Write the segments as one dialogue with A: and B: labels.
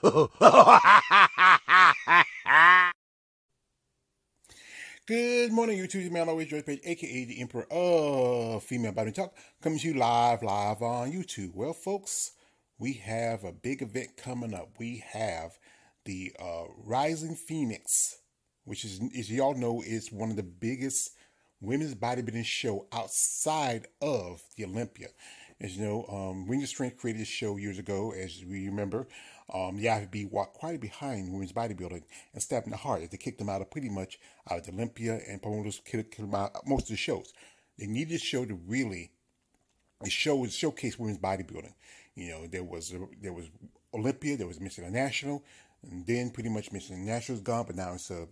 A: Good morning, YouTube. Man, always George Page, aka the Emperor of Female Body Talk, coming to you live on YouTube. Well, folks, we have a big event coming up. We have the Rising Phoenix, which is, as y'all know, is one of the biggest women's bodybuilding show outside of the Olympia. As you know, Ring of Strength created this show years ago, as we remember. The IFB walked quite behind women's bodybuilding and stabbed in the heart as they kicked them out of pretty much out of the Olympia, and promoters kicked them out most of the shows. They needed this show to really showcase women's bodybuilding. You know, there was Olympia, there was Miss International, and then pretty much Miss International's gone, but now it's a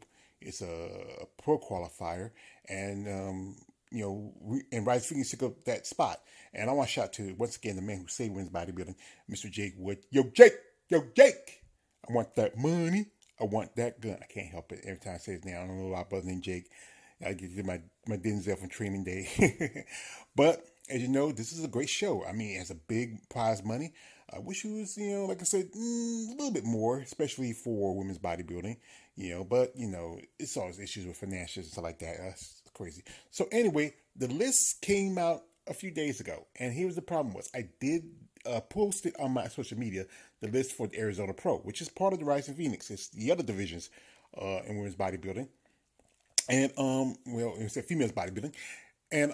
A: pro qualifier, and and Rise Phoenix took up that spot. And I want to shout to once again the man who saved women's bodybuilding, Mr. Jake Wood. Yo, Jake! I want that money. I want that gun. I can't help it. Every time I say his name, I don't know a lot better than Jake. I get my Denzel from Training Day. But as you know, this is a great show. I mean, it has a big prize money. I wish it was, like I said, a little bit more, especially for women's bodybuilding. But it's always issues with financials and stuff like that. That's crazy. So anyway, the list came out a few days ago, and here's the problem: was I did post it on my social media, the list for the Arizona Pro, which is part of the Rising Phoenix. It's the other divisions in women's bodybuilding, and it's a females bodybuilding, and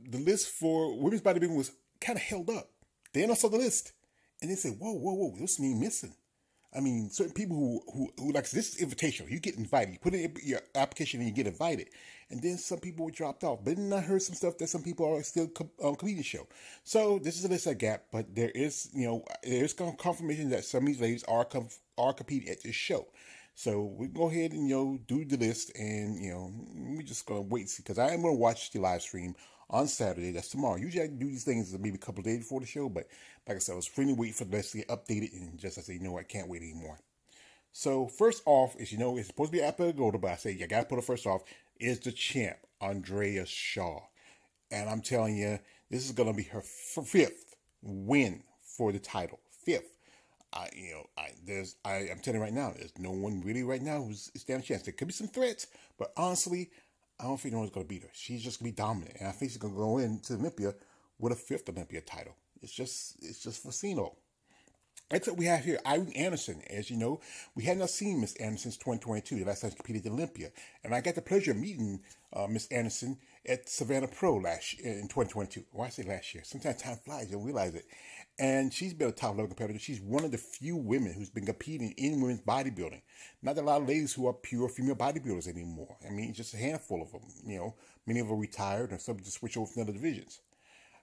A: the list for women's bodybuilding was kind of held up. Then I saw the list, and they said, "Whoa, this name missing." I mean, certain people who like this is invitational. You get invited. You put in your application and you get invited. And then some people were dropped off. But then I heard some stuff that some people are still competing show. So this is a list I got, but there's confirmation that some of these ladies are competing at this show. So we go ahead and do the list, and we're just gonna wait and see, because I am gonna watch the live stream on Saturday. That's tomorrow. Usually I do these things maybe a couple of days before the show, but like I said, I was really waiting for the list to get updated, and just I said, I can't wait anymore. So first off is, it's supposed to be after the Golden, but I say, you gotta put it first off, is the champ, Andrea Shaw. And I'm telling you, this is gonna be her fifth win for the title. Fifth. I'm telling you right now, there's no one really right now who's standing a chance. There could be some threats, but honestly, I don't think no one's going to beat her. She's just going to be dominant, and I think she's going to go into Olympia with a fifth Olympia title. It's just Fasino. Next up, we have here Irene Anderson. As you know, we had not seen Miss Anderson since 2022, the last time she competed at Olympia. And I got the pleasure of meeting Miss Anderson at Savannah Pro in 2022. Why I say last year? Sometimes time flies, you don't realize it. And she's been a top level competitor. She's one of the few women who's been competing in women's bodybuilding. Not a lot of ladies who are pure female bodybuilders anymore. I mean, just a handful of them. Many of them are retired, and some just switch over to other divisions.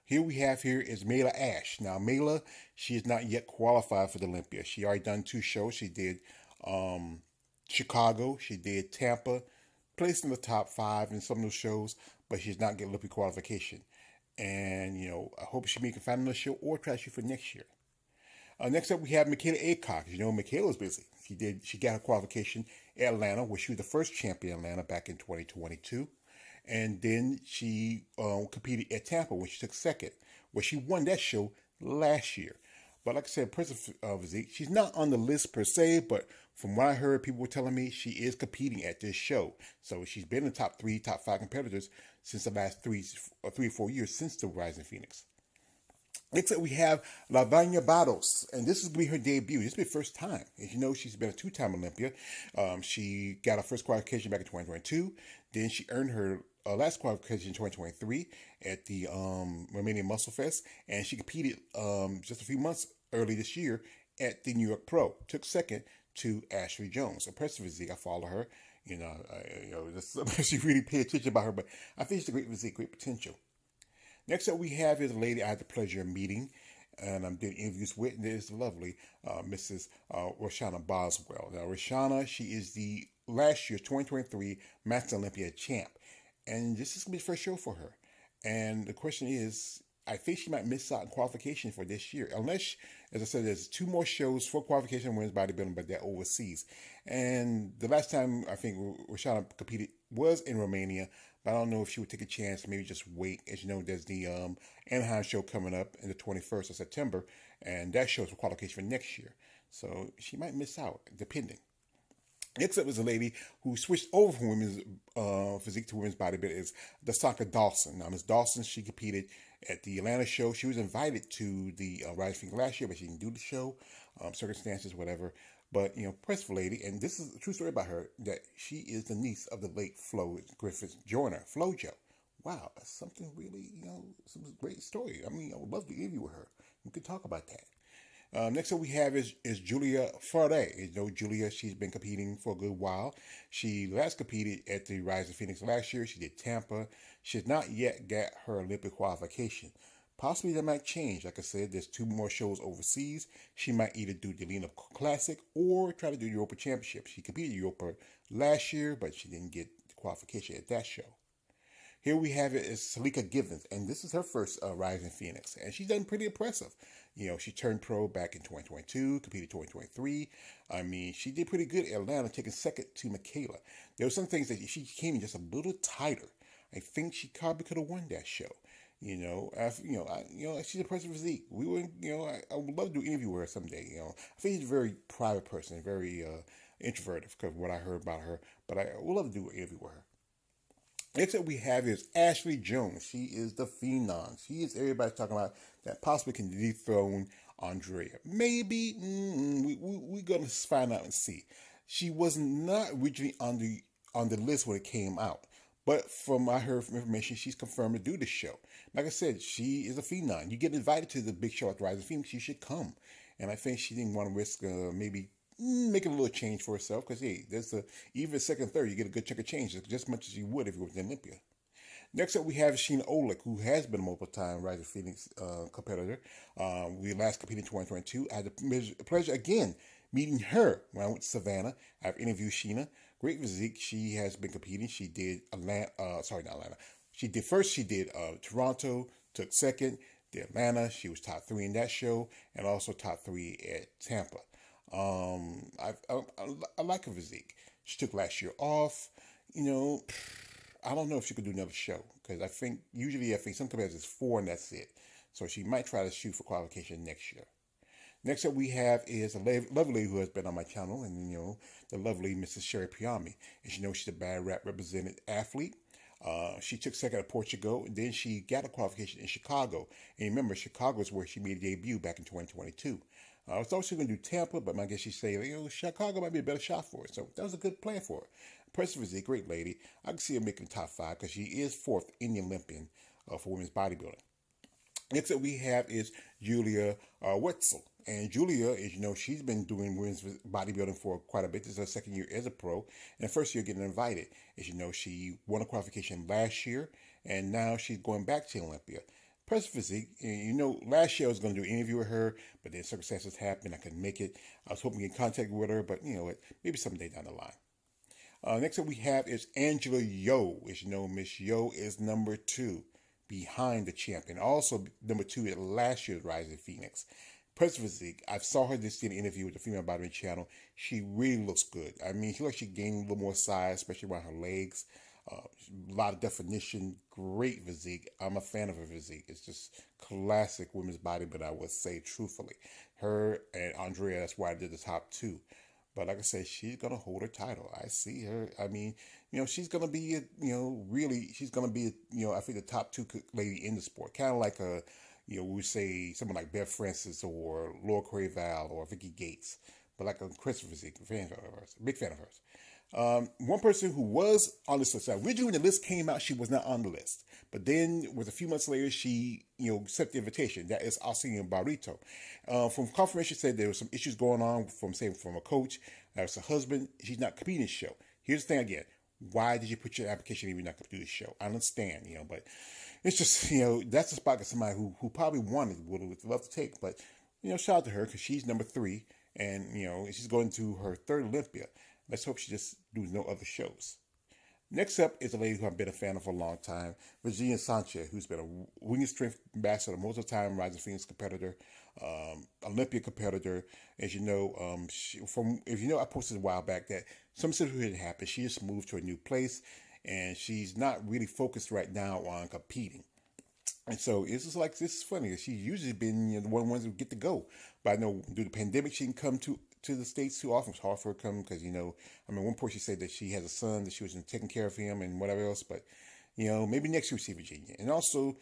A: Here is Mayla Ash. Now, Mayla, she is not yet qualified for the Olympia. She already done 2 shows. She did Chicago. She did Tampa. Placed in the top 5 in some of those shows, but she's not getting Olympia qualification. And, I hope she can find another show or try to shoot for next year. Next up, we have Michaela Aycock. Michaela's busy. She got her qualification at Atlanta, where she was the first champion in Atlanta back in 2022. And then she competed at Tampa, where she took second, where she won that show last year. But like I said, Prince of Physique, she's not on the list per se, but from what I heard, people were telling me she is competing at this show. So she's been in the top 3, top 5 competitors since the last 3 or 4 years since the Rising Phoenix. Next up, we have Lavanya Barros, and this is going to be her debut. This will be her first time. As you know, she's been a 2-time Olympia. She got her first qualification back in 2022. Then she earned her last qualification in 2023 at the Romania Muscle Fest, and she competed just a few months early this year at the New York Pro. Took second to Ashley Jones. Impressive physique. I follow her. She really pay attention about her, but I think she's a great physique, great potential. Next up, we have is a lady I had the pleasure of meeting, and I'm doing interviews with, and it is the lovely Mrs. Roshana Boswell. Now, Roshana, she is the last year's 2023 Master Olympia champ, and this is going to be the first show for her. And the question is, I think she might miss out on qualification for this year, unless, as I said, there's 2 more shows for qualification in women's bodybuilding, but they're overseas. And the last time I think Roshana competed was in Romania, but I don't know if she would take a chance, maybe just wait. As you know, there's the Anaheim show coming up in the 21st of September, and that shows for qualification for next year. So she might miss out, depending. Next up is a lady who switched over from women's physique to women's bodybuilding is Dasaka Dawson. Now, Miss Dawson, she competed at the Atlanta show. She was invited to the Rise of Phoenix last year, but she didn't do the show, circumstances, whatever. But, impressive lady. And this is a true story about her, that she is the niece of the late Flo Griffith Joyner, FloJo. Wow, that's something really, some great story. I mean, I would love to interview with her. We could talk about that. Next up we have is Julia Faraday. Julia, she's been competing for a good while. She last competed at the Rise of Phoenix last year. She did Tampa. She has not yet got her Olympic qualification. Possibly that might change. Like I said, there's 2 more shows overseas. She might either do the Lena Classic or try to do Europa Championship. She competed at Europa last year, but she didn't get the qualification at that show. Here we have it is Salika Givens, and this is her first Rising Phoenix, and she's done pretty impressive. She turned pro back in 2022, competed 2023. I mean, she did pretty good at Atlanta, taking second to Michaela. There were some things that she came in just a little tighter. I think she probably could have won that show. She's a person physique. We would, I would love to do an interview with her someday. I think she's a very private person, very introverted, because of what I heard about her. But I would love to do an interview with her. Next up we have is Ashley Jones. She is the phenom. She is everybody talking about that possibly can dethrone Andrea. Maybe we're gonna find out and see. She was not originally on the list when it came out, but from I heard from information, she's confirmed to do the show. Like I said, she is a phenom. You get invited to the big show at the Rise of Phoenix, you should come. And I think she didn't want to risk maybe making a little change for herself, because there's even second, third, you get a good chunk of change, just as much as you would if you were in Olympia. Next up, we have Sheena Olick, who has been a multiple-time Rise of Phoenix competitor. We last competed in 2022. I had the pleasure again meeting her when I went to Savannah. I've interviewed Sheena. Great physique. She has been competing. She did not Atlanta. She did Toronto, took second, did Atlanta. She was top 3 in that show, and also top 3 at Tampa. I like her physique. She took last year off. I don't know if she could do another show, because I think some competitors is 4 and that's it. So she might try to shoot for qualification next year. Next up we have is a lovely lady who has been on my channel, and the lovely Mrs. Sherry Piami. And she's a bad rap represented athlete. She took second at Portugal, and then she got a qualification in Chicago. And remember, Chicago is where she made a debut back in 2022. I was also going to do Tampa, but I guess she said, Chicago might be a better shot for it. So that was a good plan for her. Impressive physique, great lady. I can see her making top 5 because she is 4th in the Olympian for women's bodybuilding. Next up we have is Julia Wetzel. And Julia is, she's been doing women's bodybuilding for quite a bit. This is her second year as a pro. And the first year getting invited. As she won a qualification last year, and now she's going back to Olympia. Impressive physique. Last year I was going to do an interview with her, but then circumstances happened. I couldn't make it. I was hoping to get in contact with her, but maybe someday down the line. Next up we have is Angela Yo. As Miss Yo is number 2 behind the champion. Also number 2 at last year's Rising Phoenix. Impressive physique. I saw her this in an interview with the Female Bodybuilding Channel. She really looks good. I mean, she looks like she gained a little more size, especially around her legs. A lot of definition, great physique. I'm a fan of her physique. It's just classic women's bodybuilding, I would say, truthfully. Her and Andrea, that's why I did the top 2. But like I said, she's going to hold her title. I see her. I mean, she's going to be, she's going to be, I think the top 2 lady in the sport. Kind of like we would say someone like Beth Francis or Laura Craval or Vicky Gates. But like a Christopher physique, big fan of hers. One person who was on this list, originally when the list came out, she was not on the list. But then, a few months later, she, accepted the invitation. That is Alcina Barreto. From confirmation, said there was some issues going on from a coach. That was her husband. She's not competing in the show. Here's the thing again. Why did you put your application if you're not going to do the show? I understand, but it's just, that's a spot that somebody who probably would love to take. But, shout out to her because she's number 3. And, she's going to her 3rd Olympia. Let's hope she just does no other shows. Next up is a lady who I've been a fan of for a long time, Virginia Sanchez, who's been a wing strength ambassador, multiple time Rising Phoenix competitor, Olympia competitor. As you know, I posted a while back that some situation had happened. She just moved to a new place, and she's not really focused right now on competing. And so it's just like this is funny. She's usually been the one ones who get to go, but I know due to the pandemic she didn't come to the states too often. It's hard for her to come because I mean, one point she said that she has a son that she was taking care of him and whatever else. But maybe next year we see Virginia, and also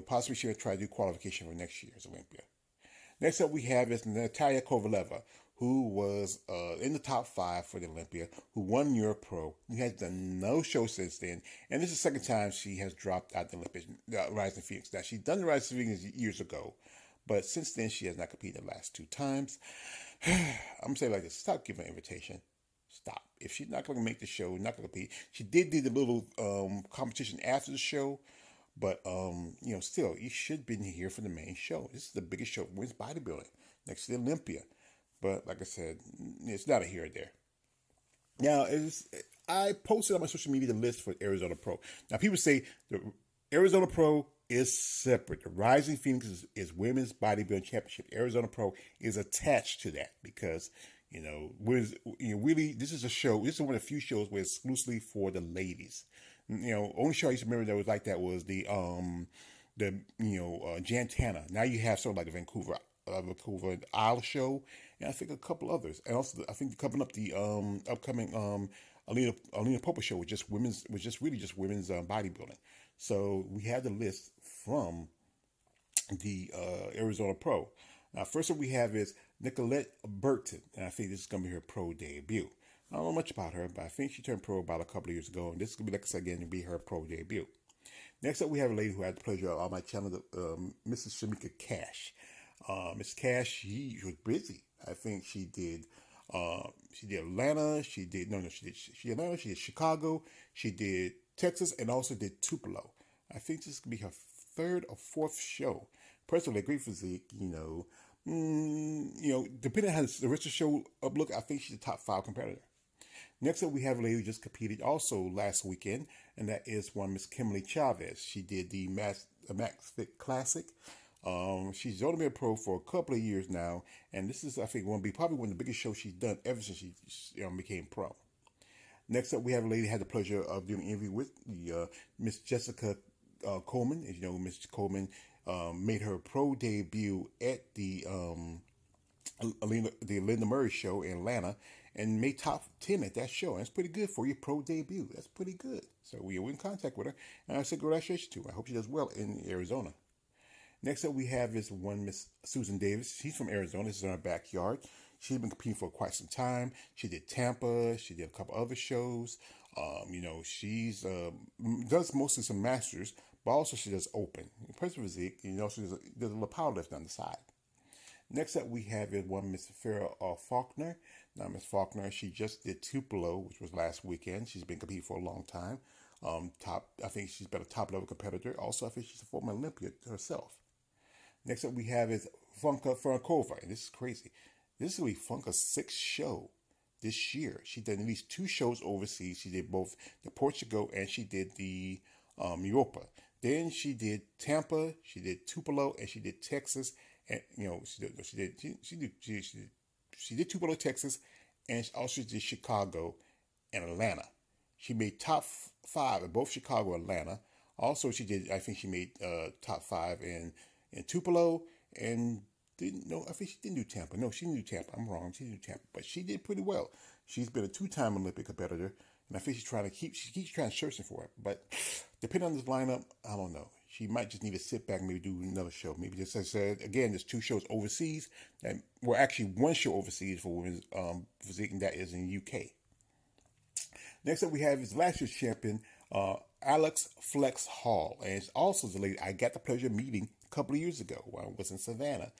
A: possibly she'll try to do qualification for next year's Olympia. Next up, we have is Natalia Kovaleva, who was in the top five for the Olympia, who won Europe Pro, who has done no show since then, and this is the second time she has dropped out the Olympics, Rising Phoenix. Now, she's done the Rising Phoenix years ago, but since then she has not competed the last two times. I'm gonna say it like this: stop giving an invitation. Stop. If she's not going to make the show, not going to compete. She did do the little competition after the show, but still, you should be here for the main show. This is the biggest show for women's bodybuilding next to the Olympia. But like I said, it's not a here or there. Now, I posted on my social media the list for Arizona Pro. Now, people say the Arizona Pro is separate. The Rising Phoenix is women's bodybuilding championship. Arizona Pro is attached to that because really this is a show. This is one of the few shows where it's exclusively for the ladies. Only show I used to remember that was like that was the Jantana. Now you have sort of like the Vancouver Isle show, and I think a couple others, and also I think coming up the upcoming Alina Popa show with just women's bodybuilding. So we have the list from the Arizona Pro. Now, first one we have is Nicolette Burton, and I think this is going to be her pro debut. I don't know much about her, but I think she turned pro about a couple of years ago, and this is going to be, like I said again, to be her pro debut. Next up, we have a lady who had the pleasure of on my channel, Mrs. Shamika Cash. Miss Cash, she was busy. I think she did Atlanta, she did Atlanta, she did Chicago, she did Texas, and also did Tupelo. I think this could be her third or fourth show. Personally, a great physique, depending on how the rest of the show look, I think she's a top 5 competitor. Next up, we have a lady who just competed also last weekend, and that is one Miss Kimberly Chavez. She did the Max Fit Classic. She's only been a pro for a couple of years now, and this is, I think, probably one of the biggest shows she's done ever since she became pro. Next up, we have a lady who had the pleasure of doing an interview with Miss Jessica Coleman. As you know, Miss Coleman made her pro debut at the Linda Murray show in Atlanta and made top 10 at that show. And that's pretty good for your pro debut. That's pretty good. So we were in contact with her, and I said congratulations to her. I hope she does well in Arizona. Next up we have is one Miss Susan Davis. She's from Arizona. This is in our backyard. She's been competing for quite some time. She did Tampa. She did a couple other shows. She's does mostly some masters, but also she does open. Impressive physique. She does a little power lift on the side. Next up we have is one Miss Farrah Faulkner. Now Miss Faulkner, she just did Tupelo, which was last weekend. She's been competing for a long time. I think she's been a top level competitor. Also, I think she's a former Olympian herself. Next up we have is Funka Frankova, and this is crazy. This will be Funka's 6th show this year. She did at least 2 shows overseas. She did both the Portugal and she did the Europa. Then she did Tampa, she did Tupelo, and she did Texas. And she did Tupelo, Texas, and she also did Chicago and Atlanta. She made top 5 in both Chicago and Atlanta. Also, I think she made top 5 in Tupelo, and I think she didn't do Tampa. No, she didn't do Tampa. I'm wrong. She didn't do Tampa, but she did pretty well. She's been a 2-time Olympic competitor, and I think she keeps trying searching for it. But depending on this lineup, I don't know. She might just need to sit back and maybe do another show. Maybe just, as I said, again, there's 2 shows overseas. Actually 1 show overseas for women's physique, and that is in the UK. Next up we have is last year's champion, Alex Flex Hall. And it's also the lady I got the pleasure of meeting a couple of years ago when I was in Savannah.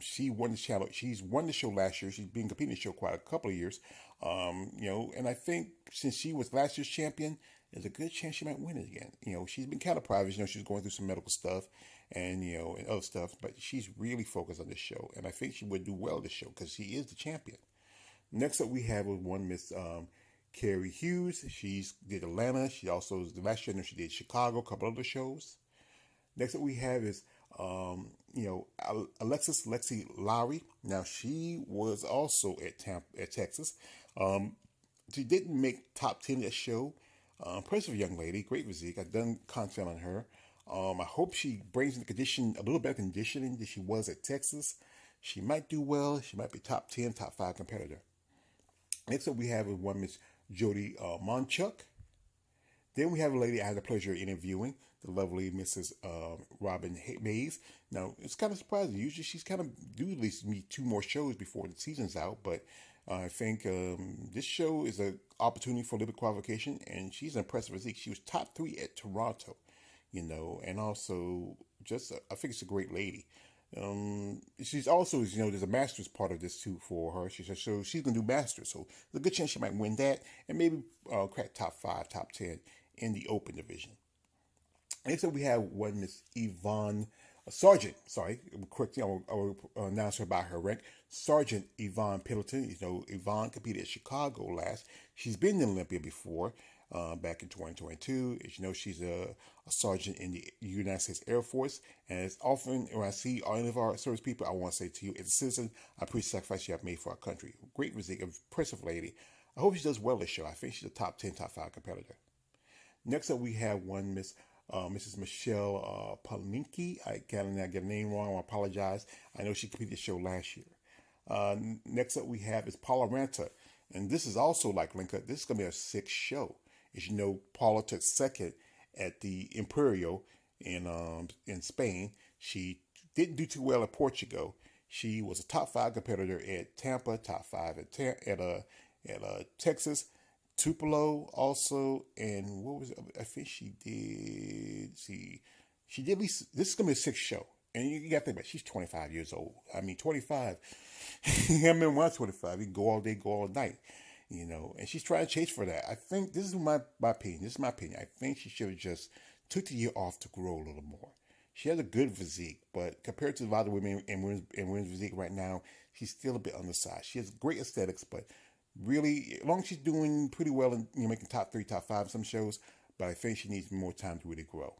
A: She won the channel. She's won the show last year. She's been competing in the show quite a couple of years. And I think since she was last year's champion, there's a good chance she might win it again. She's been kind of private. She's going through some medical stuff and other stuff, but she's really focused on this show. And I think she would do well this show because she is the champion. Next up we have one Miss Carrie Hughes. She did Atlanta. She also, the last year she did Chicago, a couple other shows. Next up we have is, Alexis Lexi Lowry. Now she was also at Texas. She didn't make top 10 at that show. Impressive young lady, great physique. I've done content on her. I hope she brings in the condition a little better conditioning than she was at Texas. She might do well. She might be top 10, top 5 competitor. Next up, we have one Miss Jody Monchuk. Then we have a lady I had the pleasure of interviewing, the lovely Mrs. Robin Mays. Now, it's kind of surprising. Usually she's kind of do at least meet two more shows before the season's out, but I think this show is an opportunity for a little bit qualification, and she's an impressive physique. She was top 3 at Toronto, and also just, I think it's a great lady. She's also, there's a master's part of this too for her. She said, so she's gonna do masters, so there's a good chance she might win that and maybe crack top 5, top 10 in the open division. And so we have one Miss Yvonne Sergeant. Sorry, quickly, I'll announce her by her rank. Sergeant Yvonne Piddleton. Yvonne competed at Chicago last. She's been in Olympia before. Back in 2022. As you know, she's a sergeant in the United States Air Force. And it's often when I see all of our service people, I want to say to you, as a citizen, I appreciate the sacrifice you have made for our country. Great physique, impressive lady. I hope she does well this show. I think she's a top 10, top 5 competitor. Next up, we have one Mrs. Michelle Palinki. I get a name wrong. I apologize. I know she competed the show last year. Next up, we have is Paula Ranta. And this is also like Linka. This is going to be a 6th show. As you know, Paula took second at the Imperial in Spain. She didn't do too well at Portugal. She was a top 5 competitor at Tampa, top 5 at Texas, Tupelo also, and what was it? I think she did. She did at least. This is gonna be a 6th show, and you got to think about it, she's 25 years old. I mean, 25. I mean, when I was 25, you can go all day, go all night. And she's trying to chase for that. I think this is my opinion. This is my opinion. I think she should have just took the year off to grow a little more. She has a good physique, but compared to a lot of women in women's physique right now, she's still a bit undersized. She has great aesthetics, but really, as long as she's doing pretty well and making top 3, top 5 some shows, but I think she needs more time to really grow.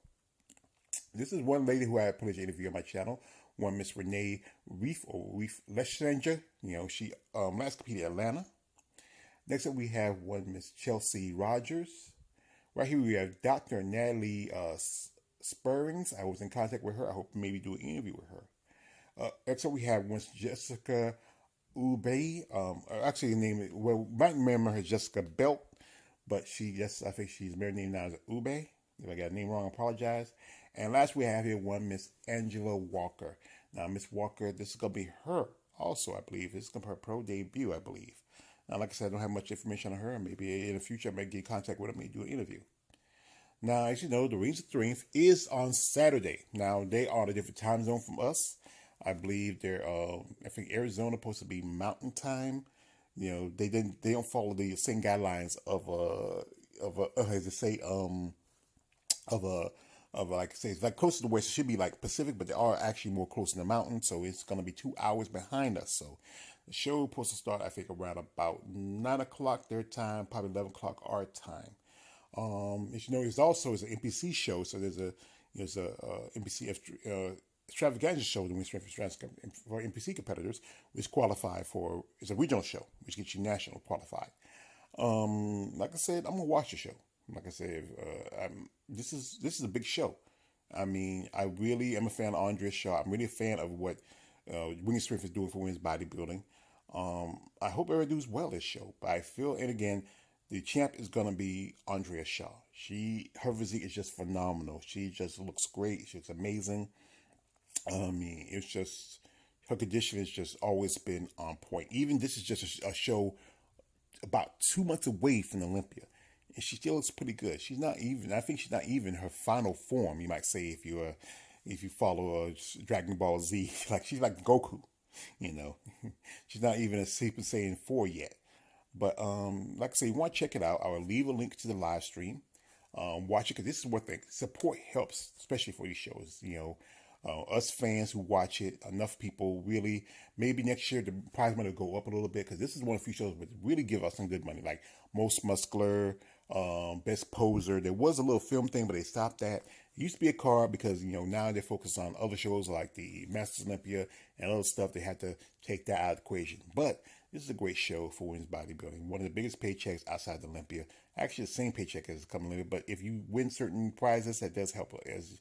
A: This is one lady who I had a pleasure interview on my channel. One Miss Renee Reef Leschanger. She last competed at Atlanta. Next up, we have one Miss Chelsea Rogers. Right here, we have Dr. Natalie Spurrings. I was in contact with her. I hope maybe do an interview with her. Next up, we have one Jessica Ube. Actually, the name, might remember her as Jessica Belt, but I think she's married name now is Ube. If I got the name wrong, I apologize. And last, we have here one Miss Angela Walker. Now, Miss Walker, this is going to be her also, I believe. This is going to be her pro debut, I believe. Now, like I said, I don't have much information on her. Maybe in the future I might get in contact with her and do an interview. Now, as you know, the Rings of Strength is on Saturday. Now, they are in a different time zone from us. I believe they're, I think Arizona supposed to be Mountain Time. They don't follow the same guidelines of like I say, it's like close to the west. It should be like Pacific, but they are actually more close to the mountain, so it's going to be 2 hours behind us. So the show is supposed to start, I think, around about 9 o'clock their time, probably 11 o'clock our time. As you know, it's also an NPC show, so there's a NPC extravaganza show for NPC competitors, which qualify for, it's a regional show, which gets you national qualified. Like I said, I'm gonna watch the show. Like I said, this is a big show. I mean, I really am a fan of Andrea Shaw. I'm really a fan of what Winged Strength is doing for women's bodybuilding. I hope everybody does well this show. But I feel, and again, the champ is gonna be Andrea Shaw. Her physique is just phenomenal. She just looks great. She looks amazing. I mean, it's just, her condition has just always been on point. Even this is just a show about 2 months away from Olympia, and she still looks pretty good. I think she's not even her final form, you might say, if you follow Dragon Ball Z. Like, she's like Goku, She's not even a Super Saiyan 4 yet. But like I say, you want to check it out, I will leave a link to the live stream. Watch it, because this is one thing. Support helps, especially for these shows. Us fans who watch it, enough people really, maybe next year the prize money will go up a little bit, because this is one of the few shows that really give us some good money, like Most Muscular, Best Poser. There was a little film thing, but they stopped that. It used to be a card, because now they're focused on other shows like the Masters Olympia and other stuff. They had to take that out of the equation. But this is a great show for women's bodybuilding. One of the biggest paychecks outside the Olympia. Actually, the same paycheck as coming Olympia, but if you win certain prizes, that does help as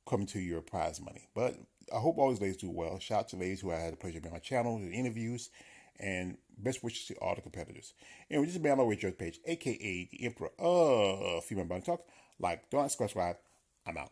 A: coming to your prize money. But I hope all these ladies do well. Shout out to ladies who I had the pleasure of being on my channel, the interviews, and best wishes to all the competitors. Anyway, this is Man Always Joe's Page, aka the Emperor of Female Bounty Talk. Like, don't subscribe. I'm out.